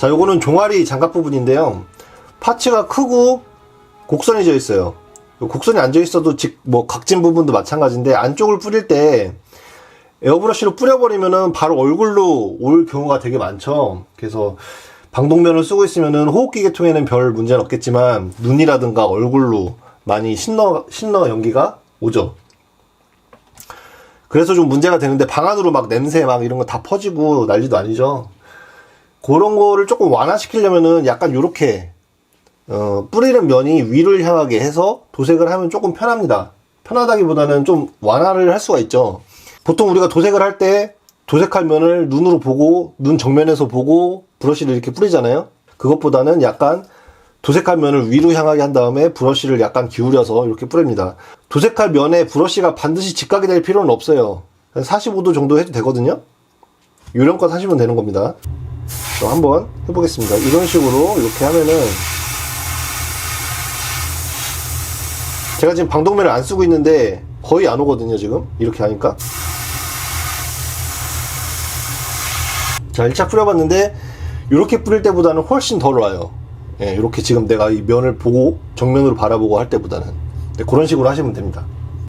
자, 요거는 종아리 장갑 부분인데요. 파츠가 크고 곡선이 져 있어요. 곡선이 안 져 있어도 뭐 각진 부분도 마찬가지인데, 안쪽을 뿌릴 때 에어브러쉬로 뿌려버리면은 바로 얼굴로 올 경우가 되게 많죠. 그래서 방독면을 쓰고 있으면은 호흡기 계통에는 별 문제는 없겠지만 눈이라든가 얼굴로 많이 신너 연기가 오죠. 그래서 좀 문제가 되는데, 방 안으로 막 냄새 막 이런 거 다 퍼지고 난리도 아니죠. 그런 거를 조금 완화시키려면은 약간 요렇게 뿌리는 면이 위를 향하게 해서 도색을 하면 조금 편합니다. 편하다기보다는 좀 완화를 할 수가 있죠. 보통 우리가 도색을 할 때 도색할 면을 눈으로 보고 눈 정면에서 보고 브러쉬를 이렇게 뿌리잖아요. 그것보다는 약간 도색할 면을 위로 향하게 한 다음에 브러쉬를 약간 기울여서 이렇게 뿌립니다. 도색할 면에 브러쉬가 반드시 직각이 될 필요는 없어요. 45도 정도 해도 되거든요. 요령껏 하시면 되는 겁니다. 한번 해보겠습니다. 이런 식으로 이렇게 하면은, 제가 지금 방독면을 안 쓰고 있는데 거의 안 오거든요. 지금 이렇게 하니까. 자, 1차 뿌려봤는데 이렇게 뿌릴 때보다는 훨씬 덜 와요. 예, 이렇게 지금 내가 이 면을 보고 정면으로 바라보고 할 때보다는. 네, 그런 식으로 하시면 됩니다.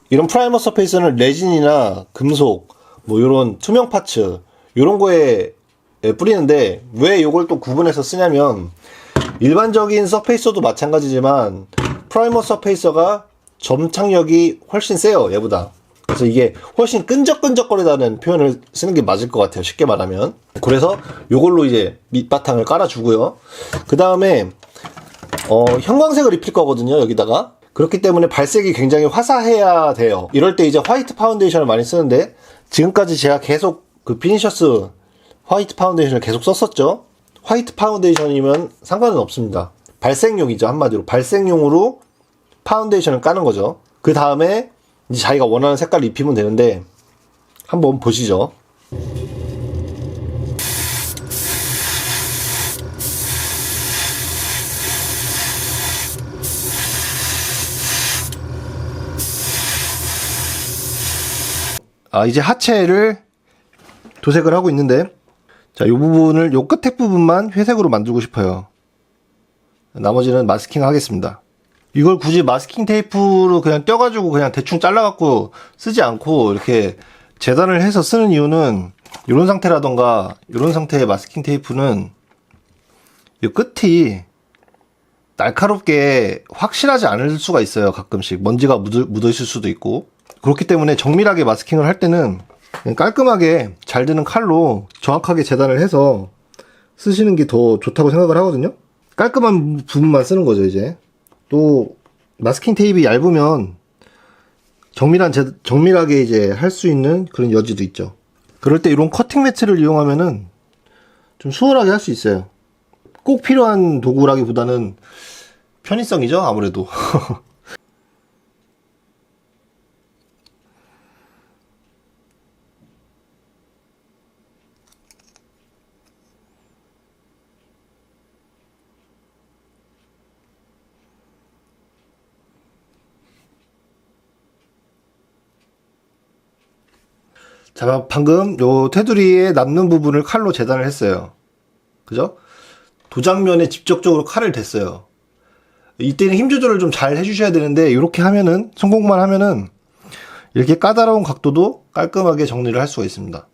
이런 프라이머 서페이스는 레진이나 금속, 뭐 이런 투명 파츠 이런 거에 뿌리는데, 왜 이걸 또 구분해서 쓰냐면, 일반적인 서페이서도 마찬가지지만 프라이머 서페이서가 점착력이 훨씬 세요, 얘보다. 그래서 이게 훨씬 끈적끈적거리다는 표현을 쓰는 게 맞을 것 같아요, 쉽게 말하면. 그래서 요걸로 이제 밑바탕을 깔아주고요. 그 다음에 형광색을 입힐 거거든요, 여기다가. 그렇기 때문에 발색이 굉장히 화사해야 돼요. 이럴 때 이제 화이트 파운데이션을 많이 쓰는데, 지금까지 제가 계속 그 피니셔스 화이트 파운데이션을 계속 썼었죠. 화이트 파운데이션이면 상관은 없습니다. 발색용이죠, 한마디로. 발색용으로 파운데이션을 까는 거죠. 그 다음에 이제 자기가 원하는 색깔을 입히면 되는데, 한번 보시죠. 이제 하체를 도색을 하고 있는데, 자, 요 부분을, 요 끝에 부분만 회색으로 만들고 싶어요. 나머지는 마스킹 하겠습니다. 이걸 굳이 마스킹 테이프로 그냥 떼가지고 그냥 대충 잘라갖고 쓰지 않고 이렇게 재단을 해서 쓰는 이유는, 이런 상태라던가 이런 상태의 마스킹 테이프는 이 끝이 날카롭게 확실하지 않을 수가 있어요. 가끔씩 먼지가 묻어 있을 수도 있고. 그렇기 때문에 정밀하게 마스킹을 할 때는 그냥 깔끔하게 잘 드는 칼로 정확하게 재단을 해서 쓰시는 게 더 좋다고 생각을 하거든요. 깔끔한 부분만 쓰는 거죠. 이제 또 마스킹 테이프가 얇으면 정밀하게 이제 할 수 있는 그런 여지도 있죠. 그럴 때 이런 커팅 매트를 이용하면은 좀 수월하게 할 수 있어요. 꼭 필요한 도구라기보다는 편의성이죠, 아무래도. 자, 방금 요 테두리에 남는 부분을 칼로 재단을 했어요. 그죠? 도장면에 직접적으로 칼을 댔어요. 이때는 힘 조절을 좀 잘 해주셔야 되는데, 이렇게 하면은, 성공만 하면은 이렇게 까다로운 각도도 깔끔하게 정리를 할 수가 있습니다.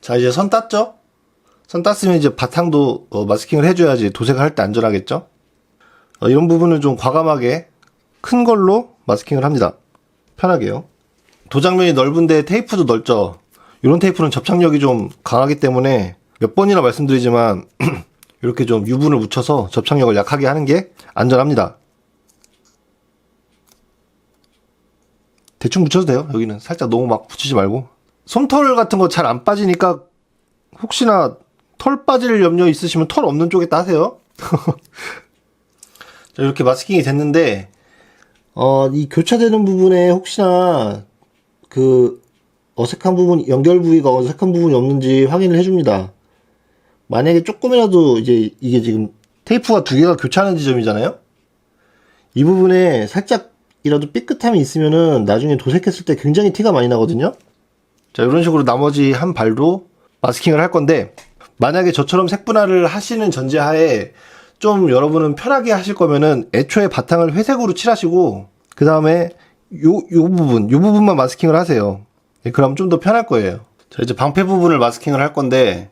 자, 이제 선 땄죠? 선 땄으면 이제 바탕도 마스킹을 해줘야지 도색을 할 때 안전하겠죠? 이런 부분은 좀 과감하게 큰 걸로 마스킹을 합니다. 편하게요. 도장면이 넓은데 테이프도 넓죠? 이런 테이프는 접착력이 좀 강하기 때문에 몇 번이나 말씀드리지만 이렇게 좀 유분을 묻혀서 접착력을 약하게 하는 게 안전합니다. 대충 묻혀도 돼요. 여기는 살짝 너무 막 붙이지 말고. 솜털 같은 거 잘 안 빠지니까 혹시나 털 빠질 염려 있으시면 털 없는 쪽에다 하세요. 자, 이렇게 마스킹이 됐는데 이 교차되는 부분에 혹시나 그 어색한 부분, 연결 부위가 어색한 부분이 없는지 확인을 해줍니다. 만약에 조금이라도 이제 이게 지금 테이프가 두 개가 교차하는 지점이잖아요. 이 부분에 살짝이라도 삐끗함이 있으면은 나중에 도색했을 때 굉장히 티가 많이 나거든요. 자, 이런 식으로 나머지 한 발도 마스킹을 할 건데, 만약에 저처럼 색분할을 하시는 전제하에 좀 여러분은 편하게 하실 거면은 애초에 바탕을 회색으로 칠하시고 그 다음에 요 부분만 마스킹을 하세요. 그럼 좀 더 편할 거예요. 자, 이제 방패 부분을 마스킹을 할 건데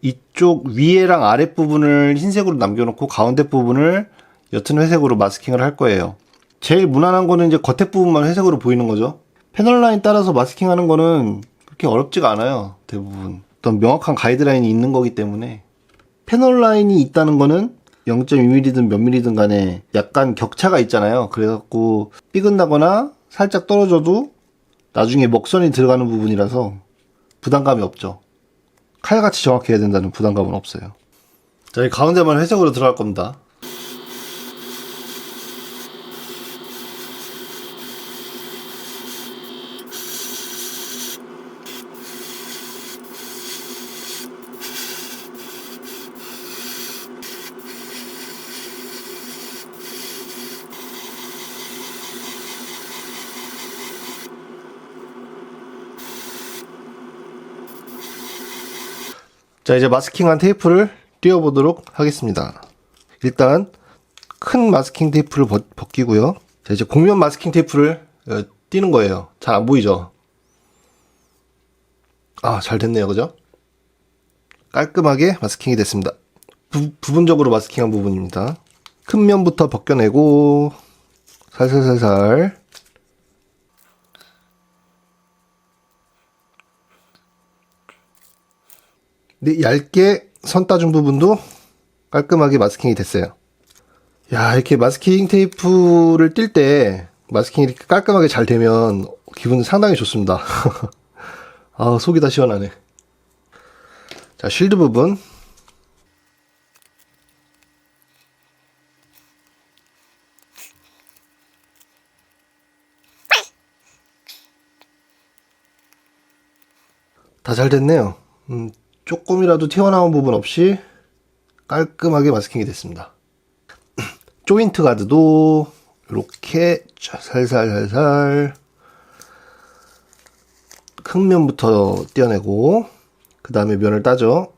이쪽 위에랑 아랫 부분을 흰색으로 남겨놓고 가운데 부분을 옅은 회색으로 마스킹을 할 거예요. 제일 무난한 거는 이제 겉에 부분만 회색으로 보이는 거죠. 패널 라인 따라서 마스킹하는 거는 그렇게 어렵지가 않아요. 대부분 어떤 명확한 가이드라인이 있는 거기 때문에. 패널 라인이 있다는 거는 0.2mm든 몇 mm든 간에 약간 격차가 있잖아요. 그래갖고 삐근다거나 살짝 떨어져도 나중에 먹선이 들어가는 부분이라서 부담감이 없죠. 칼같이 정확히 해야 된다는 부담감은 없어요. 자, 이 가운데만 회색으로 들어갈 겁니다. 자, 이제 마스킹한 테이프를 띄워보도록 하겠습니다. 일단 큰 마스킹 테이프를 벗기고요. 자, 이제 곡면 마스킹 테이프를 띄는 거예요. 잘 안 보이죠? 아, 잘 됐네요. 그죠? 깔끔하게 마스킹이 됐습니다. 부분적으로 마스킹한 부분입니다. 큰 면부터 벗겨내고 살살살살. 근데 얇게 선 따준 부분도 깔끔하게 마스킹이 됐어요. 야, 이렇게 마스킹 테이프를 띨 때 마스킹이 이렇게 깔끔하게 잘 되면 기분은 상당히 좋습니다. 아, 속이 다 시원하네. 자, 쉴드 부분. 다 잘 됐네요. 조금이라도 튀어나온 부분 없이 깔끔하게 마스킹이 됐습니다. 조인트 가드도 이렇게 살살살살 큰 면부터 떼어내고 그 다음에 면을 따죠.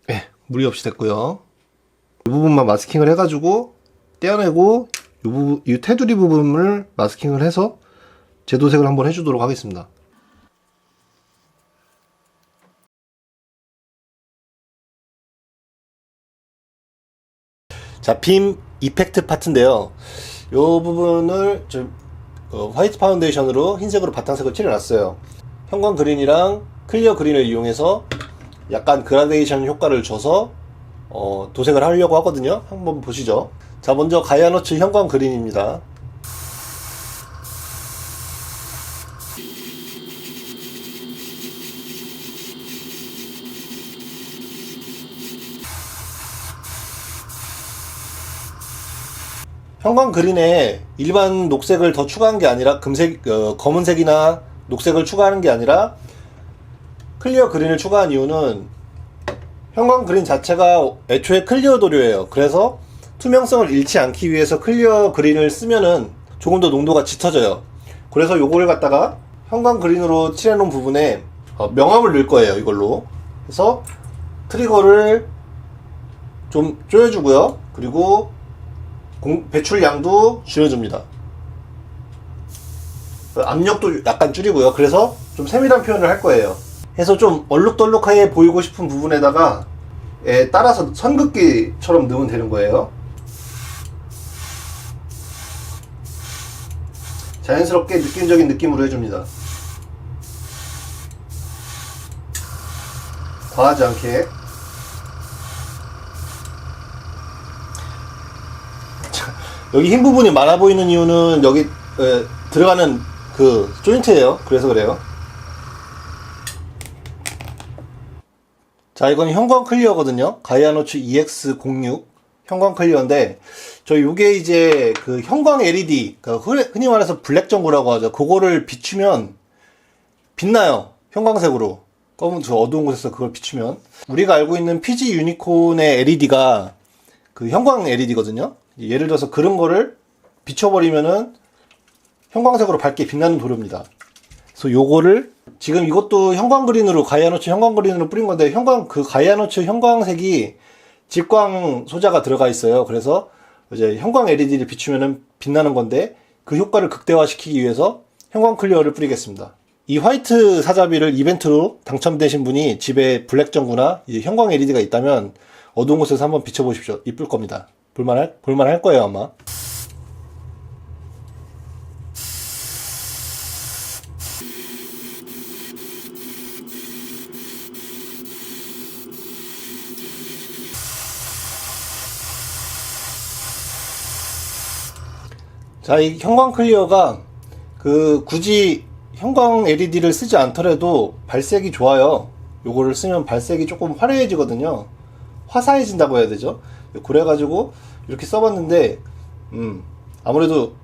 네, 무리 없이 됐고요. 이 부분만 마스킹을 해가지고 떼어내고 이 테두리 부분을 마스킹을 해서 재도색을 한번 해주도록 하겠습니다. 자, 빔 이펙트 파트인데요. 이 부분을 화이트 파운데이션으로 흰색으로 바탕색을 칠해놨어요. 형광 그린이랑 클리어 그린을 이용해서 약간 그라데이션 효과를 줘서 도색을 하려고 하거든요. 한번 보시죠. 자, 먼저 가이아노츠 형광 그린입니다. 형광 그린에 일반 녹색을 더 추가한 게 아니라 검은색이나 녹색을 추가하는 게 아니라 클리어 그린을 추가한 이유는 형광 그린 자체가 애초에 클리어 도료예요. 그래서 투명성을 잃지 않기 위해서 클리어 그린을 쓰면은 조금 더 농도가 짙어져요. 그래서 요거를 갖다가 형광 그린으로 칠해놓은 부분에 명암을 넣을 거예요. 이걸로. 그래서 트리거를 좀 조여주고요. 그리고 배출량도 줄여줍니다. 압력도 약간 줄이고요. 그래서 좀 세밀한 표현을 할 거예요. 해서 좀 얼룩덜룩하게 보이고 싶은 부분에다가 따라서 선긋기처럼 넣으면 되는 거예요. 자연스럽게 느낌적인 느낌으로 해줍니다. 과하지 않게. 여기 흰 부분이 많아 보이는 이유는 여기 들어가는 그 조인트예요. 그래서 그래요. 자, 이건 형광 클리어거든요. 가이아노츠 EX06 형광 클리어인데, 요게 이제 그 형광 LED, 그러니까 흔히 말해서 블랙 전구라고 하죠. 그거를 비추면 빛나요. 형광색으로. 검은 저 어두운 곳에서 그걸 비추면 우리가 알고 있는 PG 유니콘의 LED가 그 형광 LED거든요. 예를 들어서 그런 거를 비춰버리면은 형광색으로 밝게 빛나는 도료입니다. 그래서 요거를 지금 이것도 형광 그린으로 가이아노츠 형광 그린으로 뿌린 건데 그 가이아노츠 형광색이 직광 소자가 들어가 있어요. 그래서 이제 형광 LED를 비추면은 빛나는 건데 그 효과를 극대화시키기 위해서 형광 클리어를 뿌리겠습니다. 이 화이트 사자비를 이벤트로 당첨되신 분이 집에 블랙 전구나 이제 형광 LED가 있다면 어두운 곳에서 한번 비춰보십시오. 이쁠 겁니다. 볼만할 거예요, 아마. 자, 이 형광 클리어가 굳이 형광 LED를 쓰지 않더라도 발색이 좋아요. 요거를 쓰면 발색이 조금 화려해지거든요. 화사해진다고 해야 되죠. 그래가지고 이렇게 써봤는데 아무래도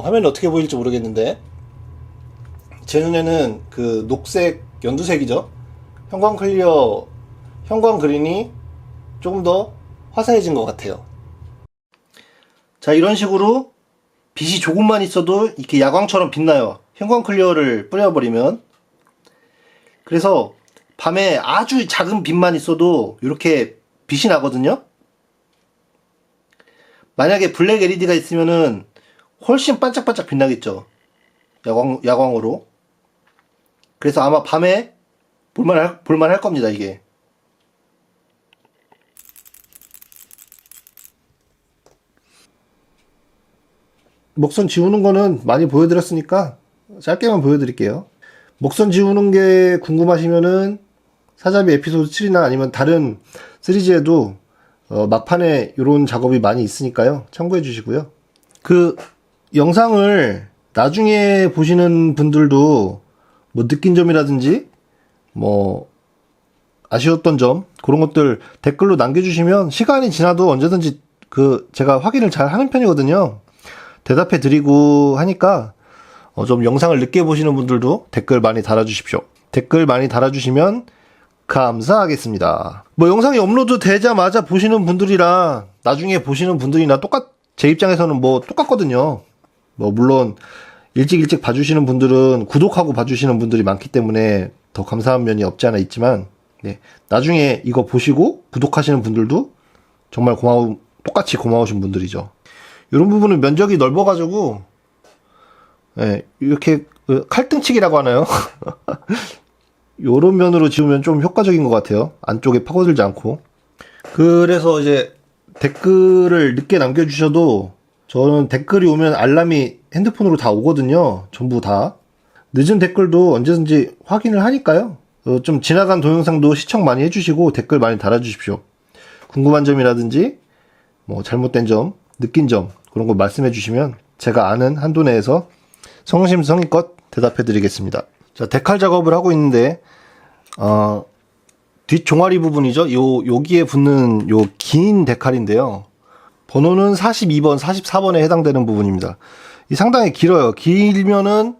화면이 어떻게 보일지 모르겠는데 제 눈에는 그 녹색 연두색이죠. 형광 클리어 형광 그린이 조금 더 화사해진 것 같아요. 자, 이런 식으로 빛이 조금만 있어도 이렇게 야광처럼 빛나요. 형광 클리어를 뿌려버리면. 그래서 밤에 아주 작은 빛만 있어도 이렇게 빛이 나거든요. 만약에 블랙 LED가 있으면은 훨씬 반짝반짝 빛나겠죠. 야광으로. 그래서 아마 밤에 볼만할 겁니다, 이게. 먹선 지우는 거는 많이 보여드렸으니까 짧게만 보여드릴게요. 먹선 지우는 게 궁금하시면은 사자비 에피소드 7이나 아니면 다른 시리즈에도 막판에 이런 작업이 많이 있으니까요. 참고해 주시고요. 그 영상을 나중에 보시는 분들도 뭐 느낀 점이라든지 뭐 아쉬웠던 점 그런 것들 댓글로 남겨주시면 시간이 지나도 언제든지 제가 확인을 잘 하는 편이거든요. 대답해 드리고 하니까 좀 영상을 늦게 보시는 분들도 댓글 많이 달아주십시오. 댓글 많이 달아주시면 감사하겠습니다. 뭐 영상이 업로드 되자마자 보시는 분들이랑 나중에 보시는 분들이나 제 입장에서는 뭐 똑같거든요. 뭐 물론 일찍 봐주시는 분들은 구독하고 봐주시는 분들이 많기 때문에 더 감사한 면이 없지 않아 있지만 네, 나중에 이거 보시고 구독하시는 분들도 정말 똑같이 고마우신 분들이죠. 이런 부분은 면적이 넓어가지고 네, 이렇게 칼등치기라고 하나요? 요런 면으로 지우면 좀 효과적인 것 같아요. 안쪽에 파고들지 않고. 그래서 이제 댓글을 늦게 남겨주셔도 저는 댓글이 오면 알람이 핸드폰으로 다 오거든요. 전부 다. 늦은 댓글도 언제든지 확인을 하니까요. 좀 지나간 동영상도 시청 많이 해주시고 댓글 많이 달아주십시오. 궁금한 점이라든지 뭐 잘못된 점, 느낀 점 그런 거 말씀해 주시면 제가 아는 한도 내에서 성심성의껏 대답해 드리겠습니다. 자, 데칼 작업을 하고 있는데 뒷 종아리 부분이죠. 여기에 붙는 요 긴 데칼인데요. 번호는 42번, 44번에 해당되는 부분입니다. 이 상당히 길어요. 길면은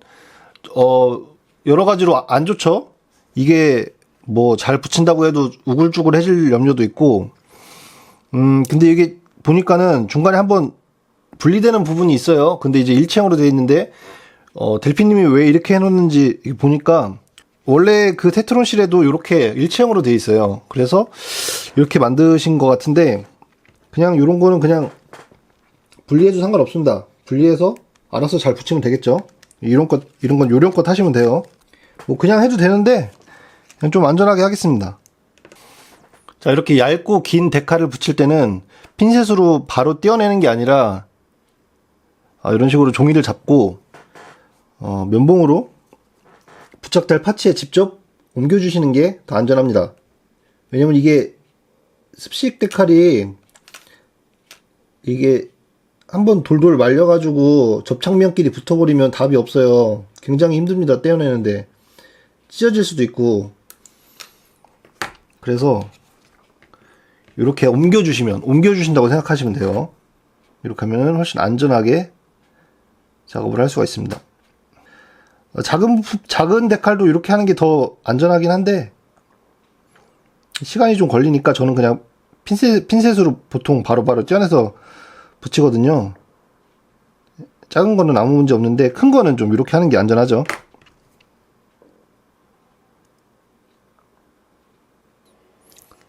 여러 가지로 안 좋죠. 이게 뭐 잘 붙인다고 해도 우글쭈글해질 염려도 있고 근데 이게 보니까는 중간에 한번 분리되는 부분이 있어요. 근데 이제 일체형으로 되어 있는데 델피님이 왜 이렇게 해놓는지 보니까 원래 그 테트론실에도 이렇게 일체형으로 되어 있어요. 그래서 이렇게 만드신 것 같은데 그냥 이런 거는 그냥 분리해도 상관없습니다. 분리해서 알아서 잘 붙이면 되겠죠. 이런 건 요령껏 하시면 돼요. 뭐 그냥 해도 되는데 그냥 좀 안전하게 하겠습니다. 자, 이렇게 얇고 긴 데칼을 붙일 때는 핀셋으로 바로 떼어내는 게 아니라 이런 식으로 종이를 잡고 면봉으로 부착될 파츠에 직접 옮겨주시는 게 더 안전합니다. 왜냐면 이게 습식 데칼이 이게 한번 돌돌 말려가지고 접착면끼리 붙어버리면 답이 없어요. 굉장히 힘듭니다. 떼어내는데 찢어질 수도 있고. 그래서 이렇게 옮겨주신다고 생각하시면 돼요. 이렇게 하면 훨씬 안전하게 작업을 할 수가 있습니다. 작은 데칼도 이렇게 하는 게 더 안전하긴 한데 시간이 좀 걸리니까 저는 그냥 핀셋으로 보통 바로바로 떼어내서 붙이거든요. 작은 거는 아무 문제 없는데 큰 거는 좀 이렇게 하는 게 안전하죠.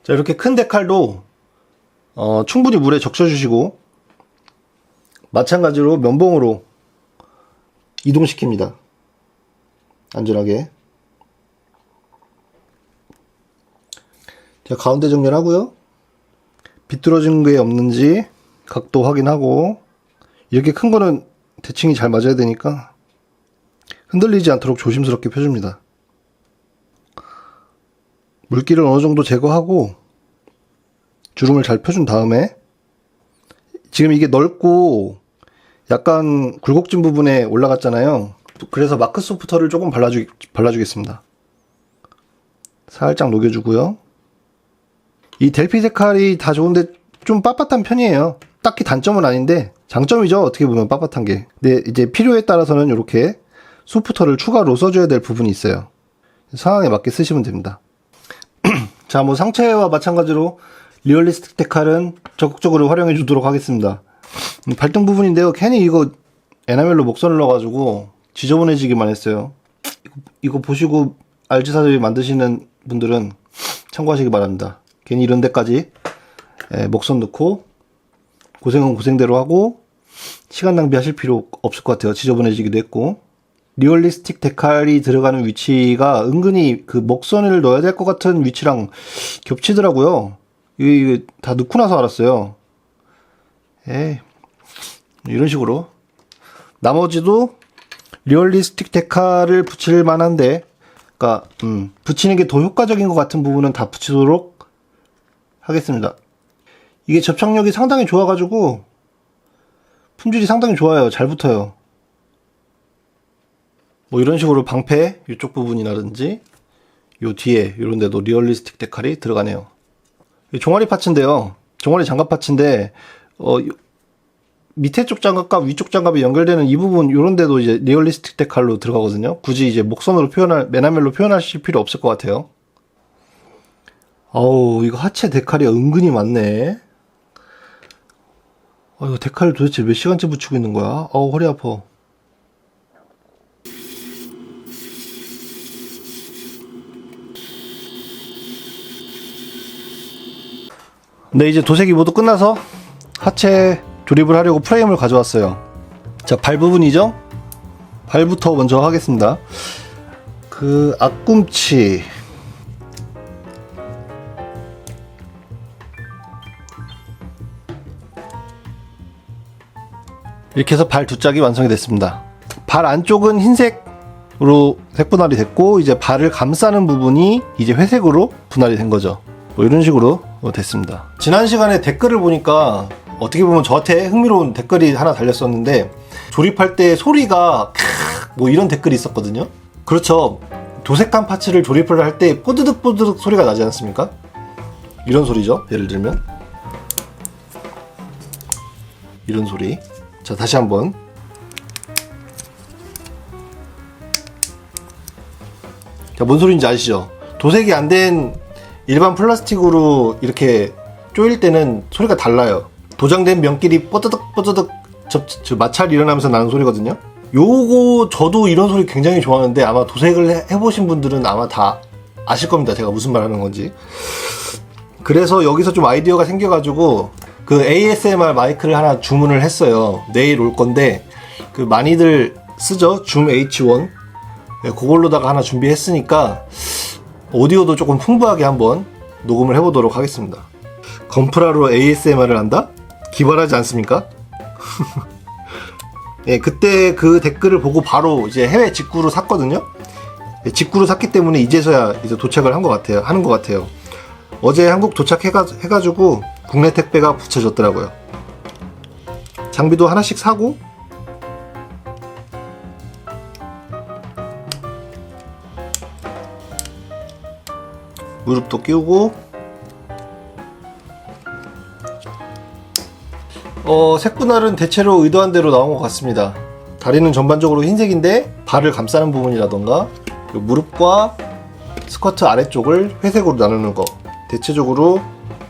자, 이렇게 큰 데칼도 충분히 물에 적셔주시고 마찬가지로 면봉으로 이동시킵니다. 안전하게. 자, 가운데 정렬하고요. 비뚤어진 게 없는지 각도 확인하고, 이렇게 큰 거는 대칭이 잘 맞아야 되니까 흔들리지 않도록 조심스럽게 펴줍니다. 물기를 어느 정도 제거하고 주름을 잘 펴준 다음에, 지금 이게 넓고 약간 굴곡진 부분에 올라갔잖아요. 그래서 마크 소프터를 조금 발라주겠습니다. 살짝 녹여주고요. 이 델피 데칼이 다 좋은데 좀 빳빳한 편이에요. 딱히 단점은 아닌데 장점이죠. 어떻게 보면 빳빳한 게. 근데 이제 필요에 따라서는 이렇게 소프터를 추가로 써줘야 될 부분이 있어요. 상황에 맞게 쓰시면 됩니다. 자, 뭐 상체와 마찬가지로 리얼리스틱 데칼은 적극적으로 활용해 주도록 하겠습니다. 발등 부분인데요. 괜히 이거 에나멜로 목선을 넣어가지고 지저분해지기만 했어요. 이거 보시고 알지사들이 만드시는 분들은 참고하시기 바랍니다. 괜히 이런 데까지 목선 넣고 고생은 고생대로 하고 시간 낭비하실 필요 없을 것 같아요. 지저분해지기도 했고. 리얼리스틱 데칼이 들어가는 위치가 은근히 그 목선을 넣어야 될 것 같은 위치랑 겹치더라고요. 이게 다 넣고 나서 알았어요. 이런 식으로 나머지도 리얼리스틱 데칼을 붙일 만한데, 그러니까 붙이는 게 더 효과적인 것 같은 부분은 다 붙이도록 하겠습니다. 이게 접착력이 상당히 좋아가지고 품질이 상당히 좋아요. 잘 붙어요. 뭐 이런 식으로 방패 이쪽 부분이라든지 요 뒤에 이런 데도 리얼리스틱 데칼이 들어가네요. 종아리 파츠인데요. 종아리 장갑 파츠인데 밑에 쪽 장갑과 위쪽 장갑이 연결되는 이 부분 이런 데도 이제 리얼리스틱 데칼로 들어가거든요. 굳이 이제 목선으로 메나멜로 표현하실 필요 없을 것 같아요. 어우, 이거 하체 데칼이 은근히 많네. 이거 데칼을 도대체 몇 시간째 붙이고 있는 거야? 어우, 허리 아파. 네, 이제 도색이 모두 끝나서 하체 조립을 하려고 프레임을 가져왔어요. 자, 발 부분이죠? 발부터 먼저 하겠습니다. 그 앞꿈치 이렇게 해서 발 두 짝이 완성이 됐습니다. 발 안쪽은 흰색으로 색분할이 됐고, 이제 발을 감싸는 부분이 이제 회색으로 분할이 된 거죠. 뭐 이런 식으로 됐습니다. 지난 시간에 댓글을 보니까 어떻게 보면 저한테 흥미로운 댓글이 하나 달렸었는데, 조립할 때 소리가 뭐 이런 댓글이 있었거든요. 그렇죠. 도색한 파츠를 조립을 할 때 뽀드득 뽀드득 소리가 나지 않습니까? 이런 소리죠. 예를 들면 이런 소리. 자, 다시 한번. 자, 뭔 소리인지 아시죠? 도색이 안 된 일반 플라스틱으로 이렇게 조일 때는 소리가 달라요. 도장된 면끼리 뽀드득 뽀드득 마찰이 일어나면서 나는 소리거든요. 요거 저도 이런 소리 굉장히 좋아하는데, 아마 도색을 해보신 분들은 아마 다 아실 겁니다. 제가 무슨 말 하는 건지. 그래서 여기서 좀 아이디어가 생겨가지고 그 ASMR 마이크를 하나 주문을 했어요. 내일 올 건데, 그 많이들 쓰죠? 줌 H1. 네, 그걸로다가 하나 준비했으니까 오디오도 조금 풍부하게 한번 녹음을 해보도록 하겠습니다. 건프라로 ASMR을 한다? 기발하지 않습니까? 예, 그때 그 댓글을 보고 바로 이제 해외 직구로 샀거든요. 예, 직구로 샀기 때문에 이제서야 이제 도착을 하는 것 같아요. 어제 한국 도착해가지고 국내 택배가 붙여졌더라고요. 장비도 하나씩 사고, 무릎도 끼우고, 색분할은 대체로 의도한 대로 나온 것 같습니다. 다리는 전반적으로 흰색인데 발을 감싸는 부분이라던가 무릎과 스커트 아래쪽을 회색으로 나누는 거 대체적으로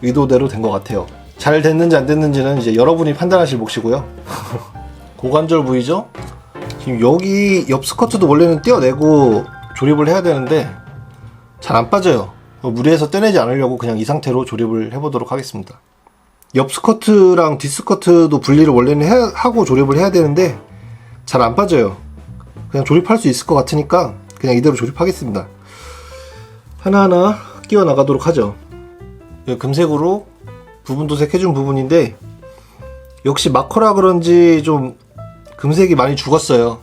의도대로 된 것 같아요. 잘 됐는지 안 됐는지는 이제 여러분이 판단하실 몫이고요. 고관절 부위죠? 지금 여기 옆 스커트도 원래는 떼어내고 조립을 해야 되는데 잘 안 빠져요. 무리해서 떼내지 않으려고 그냥 이 상태로 조립을 해보도록 하겠습니다. 옆 스커트랑 뒷 스커트도 분리를 원래는 하고 조립을 해야 되는데 잘 안 빠져요. 그냥 조립할 수 있을 것 같으니까 그냥 이대로 조립하겠습니다. 하나하나 끼워 나가도록 하죠. 금색으로 부분 도색해준 부분인데 역시 마커라 그런지 좀 금색이 많이 죽었어요.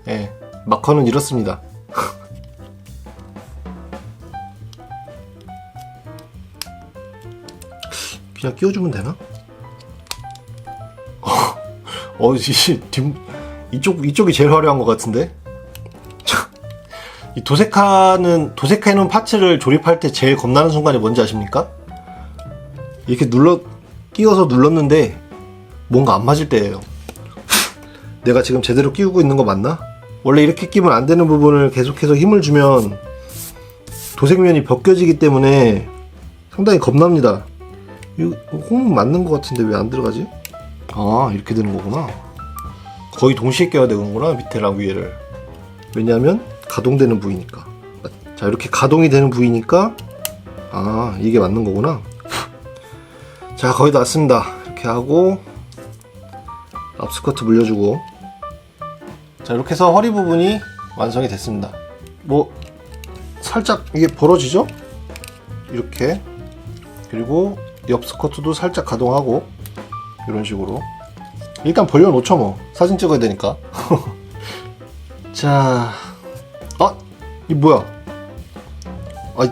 예, 마커는 이렇습니다. 그냥 끼워주면 되나? 이쪽이 제일 화려한 것 같은데? 이 도색해놓은 파츠를 조립할 때 제일 겁나는 순간이 뭔지 아십니까? 이렇게 끼워서 눌렀는데 뭔가 안 맞을 때예요. 내가 지금 제대로 끼우고 있는 거 맞나? 원래 이렇게 끼면 안 되는 부분을 계속해서 힘을 주면 도색면이 벗겨지기 때문에 상당히 겁납니다. 이거 홈 맞는 것 같은데 왜 안 들어가지? 아, 이렇게 되는 거구나. 거의 동시에 껴야 되는구나, 밑에랑 위에를. 왜냐하면 가동되는 부위니까. 자, 이렇게 가동이 되는 부위니까 아, 이게 맞는 거구나. 자, 거의 다 왔습니다. 이렇게 하고 앞스커트 물려주고, 자, 이렇게 해서 허리 부분이 완성이 됐습니다. 뭐 살짝 이게 벌어지죠? 이렇게. 그리고 옆 스커트도 살짝 가동하고 이런 식으로 일단 벌려놓죠. 뭐 사진 찍어야 되니까. 자, 이 뭐야?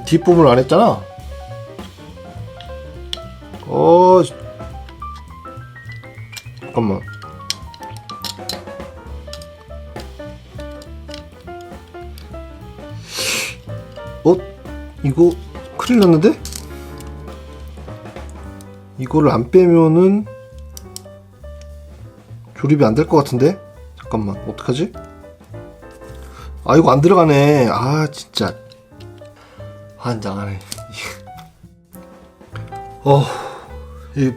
뒷부분을 안 했잖아. 잠깐만. 이거 큰일 났는데? 이거를 안 빼면은 조립이 안 될 것 같은데? 잠깐만, 어떡하지? 이거 안 들어가네. 진짜 환장하네.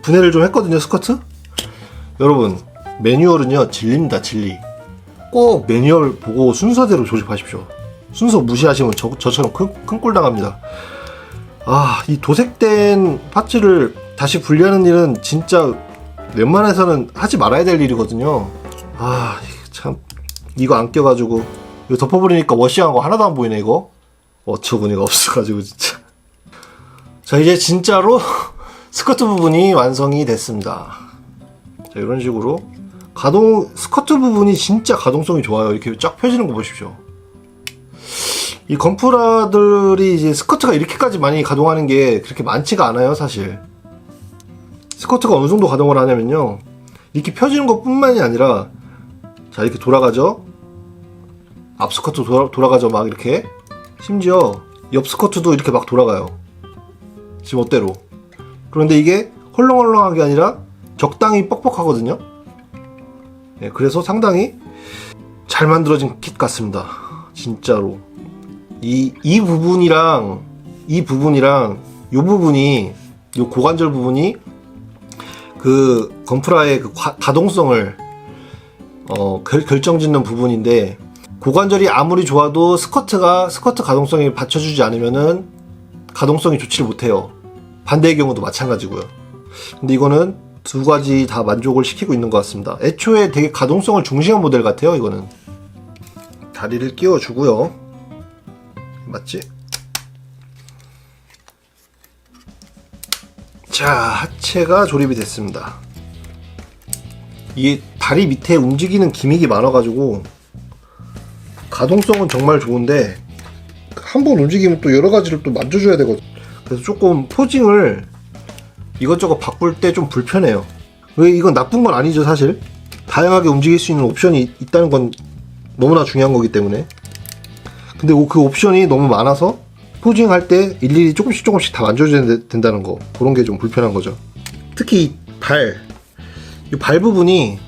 분해를 좀 했거든요, 스커트? 여러분, 매뉴얼은요 진리입니다. 진리. 꼭 매뉴얼 보고 순서대로 조립하십시오. 순서 무시하시면 저처럼 큰 꼴 당합니다. 이 도색된 파츠를 다시 분리하는 일은 진짜 웬만해서는 하지 말아야 될 일이거든요. 참, 이거 안 껴가지고 이거 덮어버리니까 워싱한 거 하나도 안 보이네. 이거 어처구니가 없어가지고 진짜. 자, 이제 진짜로 스커트 부분이 완성이 됐습니다. 자, 이런 식으로 스커트 부분이 진짜 가동성이 좋아요. 이렇게 쫙 펴지는 거 보십시오. 이 건프라들이 이제 스커트가 이렇게까지 많이 가동하는 게 그렇게 많지가 않아요, 사실. 스커트가 어느 정도 가동을 하냐면요, 이렇게 펴지는 것 뿐만이 아니라, 자, 이렇게 돌아가죠. 앞 스커트 돌아가죠. 막 이렇게. 심지어 옆 스커트도 이렇게 막 돌아가요. 지금 멋대로. 그런데 이게 헐렁헐렁한 게 아니라 적당히 뻑뻑하거든요. 네, 그래서 상당히 잘 만들어진 킷 같습니다. 진짜로. 이 부분이랑 이 부분이, 이 고관절 부분이 그 건프라의 그 가동성을 결정짓는 부분인데, 고관절이 아무리 좋아도 스커트 가동성이 받쳐주지 않으면은 가동성이 좋지를 못해요. 반대의 경우도 마찬가지고요. 근데 이거는 두 가지 다 만족을 시키고 있는 것 같습니다. 애초에 되게 가동성을 중시한 모델 같아요. 이거는 다리를 끼워주고요. 맞지? 자, 하체가 조립이 됐습니다. 이게 다리 밑에 움직이는 기믹이 많아가지고 가동성은 정말 좋은데 한 번 움직이면 또 여러 가지를 또 만져줘야 되거든. 그래서 조금 포징을 이것저것 바꿀 때 좀 불편해요. 왜, 이건 나쁜 건 아니죠, 사실. 다양하게 움직일 수 있는 옵션이 있다는 건 너무나 중요한 거기 때문에. 근데 그 옵션이 너무 많아서 포징할 때 일일이 조금씩 다 만져줘야 된다는 거, 그런 게 좀 불편한 거죠. 특히 이 발 부분이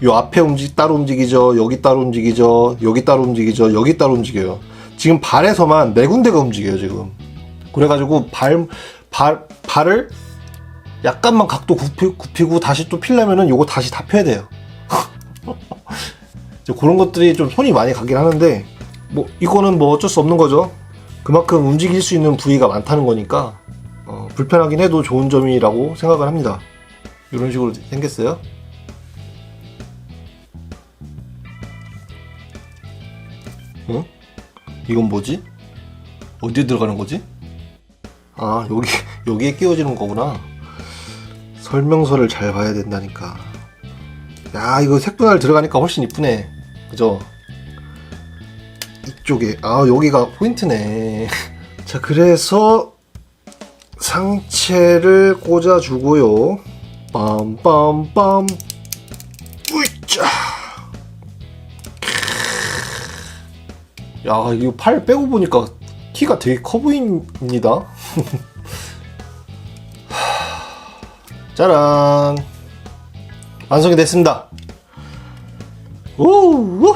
요 앞에 따로 움직이죠. 여기 따로 움직이죠. 여기 따로 움직이죠. 여기 따로 움직여요. 지금 발에서만 4군데가 움직여요, 지금. 그래가지고 발을 약간만 각도 굽히고 다시 또 피려면은 요거 다시 다 펴야 돼요. 그런 것들이 좀 손이 많이 가긴 하는데, 뭐, 이거는 뭐 어쩔 수 없는 거죠. 그만큼 움직일 수 있는 부위가 많다는 거니까, 불편하긴 해도 좋은 점이라고 생각을 합니다. 이런 식으로 생겼어요. 응? 이건 뭐지? 어디에 들어가는 거지? 아, 여기에 끼워지는 거구나. 설명서를 잘 봐야 된다니까. 야, 이거 색분할 들어가니까 훨씬 이쁘네. 그죠? 이쪽에, 여기가 포인트네. 자, 그래서 상체를 꽂아주고요. 빰빰빰. 으이짜. 야, 이거 팔 빼고 보니까 키가 되게 커 보입니다. 짜란. 완성이 됐습니다. 우!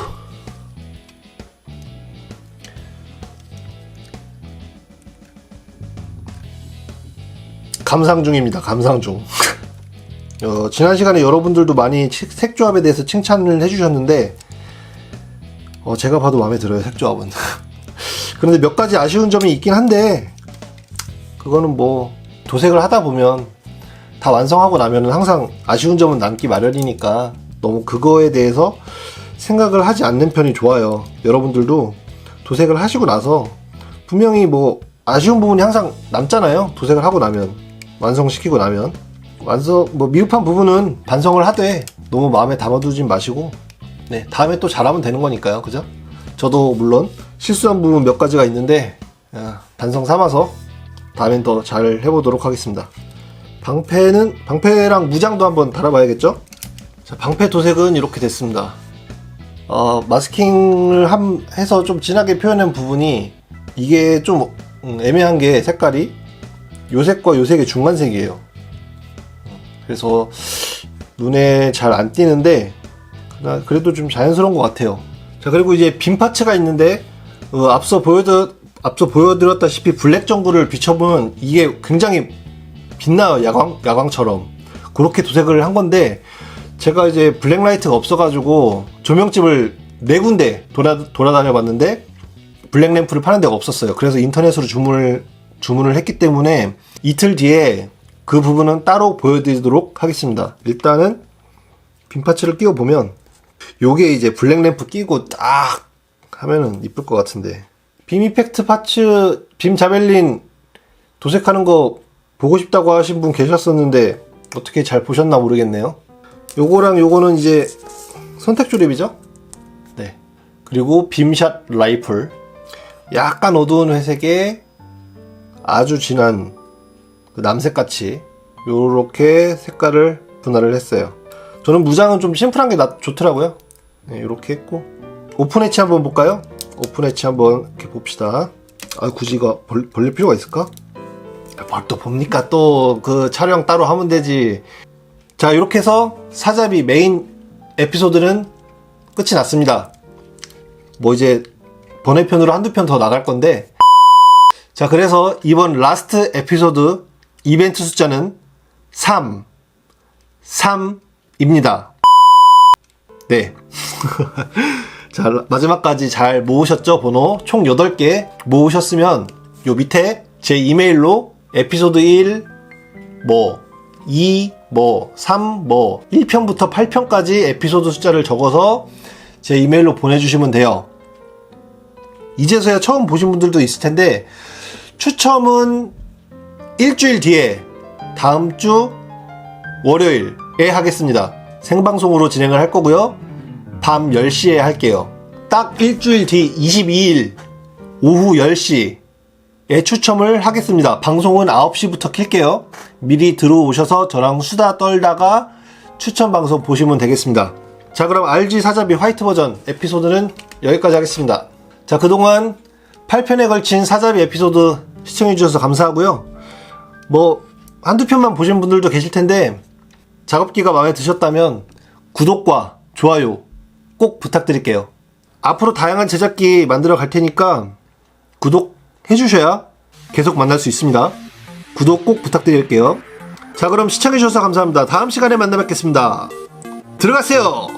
감상 중입니다. 감상 중. 지난 시간에 여러분들도 많이 색조합에 대해서 칭찬을 해주셨는데, 제가 봐도 마음에 들어요, 색조합은. 그런데 몇 가지 아쉬운 점이 있긴 한데, 그거는 뭐 도색을 하다 보면 다 완성하고 나면은 항상 아쉬운 점은 남기 마련이니까 너무 그거에 대해서 생각을 하지 않는 편이 좋아요. 여러분들도 도색을 하시고 나서 분명히 뭐 아쉬운 부분이 항상 남잖아요. 도색을 하고 나면, 완성시키고 나면. 뭐 미흡한 부분은 반성을 하되 너무 마음에 담아두지 마시고, 네, 다음에 또 잘하면 되는 거니까요. 그죠? 저도 물론 실수한 부분 몇 가지가 있는데, 반성 삼아서 다음엔 더 잘 해보도록 하겠습니다. 방패랑 무장도 한번 달아봐야겠죠? 자, 방패 도색은 이렇게 됐습니다. 마스킹을 해서 좀 진하게 표현한 부분이, 이게 좀 애매한 게 색깔이 요 색과 요 색의 중간색이에요. 그래서 눈에 잘 안 띄는데 그래도 좀 자연스러운 것 같아요. 자, 그리고 이제 빔 파츠가 있는데, 앞서 보여드렸다시피 블랙 전구를 비춰보면 이게 굉장히 빛나요. 야광처럼. 그렇게 도색을 한 건데, 제가 이제 블랙라이트가 없어가지고 조명집을 4군데 돌아다녀 봤는데 블랙 램프를 파는 데가 없었어요. 그래서 인터넷으로 주문을 했기 때문에 이틀 뒤에 그 부분은 따로 보여드리도록 하겠습니다. 일단은 빔 파츠를 끼워 보면, 요게 이제 블랙 램프 끼고 딱 하면은 이쁠 것 같은데, 빔 이펙트 파츠, 빔 자벨린 도색하는 거 보고 싶다고 하신 분 계셨었는데 어떻게 잘 보셨나 모르겠네요. 요거랑 요거는 이제 선택 조립이죠. 네. 그리고 빔샷 라이플, 약간 어두운 회색에 아주 진한 그 남색같이 요렇게 색깔을 분할을 했어요. 저는 무장은 좀 심플한 게 좋더라고요. 네, 이렇게 했고, 오픈 해치 한번 볼까요? 오픈 해치 한번 이렇게 봅시다. 굳이 이거 벌릴 필요가 있을까? 뭘 또 봅니까? 또 그 촬영 따로 하면 되지. 자, 이렇게 해서 사자비 메인 에피소드는 끝이 났습니다. 뭐 이제 번외편으로 한두 편 더 나갈 건데, 자, 그래서 이번 라스트 에피소드 이벤트 숫자는 3입니다. 네. 자, 마지막까지 잘 모으셨죠? 번호 총 8개 모으셨으면 요 밑에 제 이메일로 에피소드 1, 2, 3, 1편부터 8편까지 에피소드 숫자를 적어서 제 이메일로 보내주시면 돼요. 이제서야 처음 보신 분들도 있을 텐데, 추첨은 일주일 뒤에 다음 주 월요일에 하겠습니다. 생방송으로 진행을 할 거고요. 밤 10시에 할게요. 딱 일주일 뒤 22일 오후 10시에 추첨을 하겠습니다. 방송은 9시부터 킬게요. 미리 들어오셔서 저랑 수다 떨다가 추첨 방송 보시면 되겠습니다. 자, 그럼 RG 사자비 화이트 버전 에피소드는 여기까지 하겠습니다. 자, 그동안 8편에 걸친 사자비 에피소드 시청해주셔서 감사하고요. 뭐 한두 편만 보신 분들도 계실 텐데, 작업기가 마음에 드셨다면 구독과 좋아요 꼭 부탁드릴게요. 앞으로 다양한 제작기 만들어 갈 테니까 구독해 주셔야 계속 만날 수 있습니다. 구독 꼭 부탁드릴게요. 자, 그럼 시청해 주셔서 감사합니다. 다음 시간에 만나 뵙겠습니다. 들어가세요.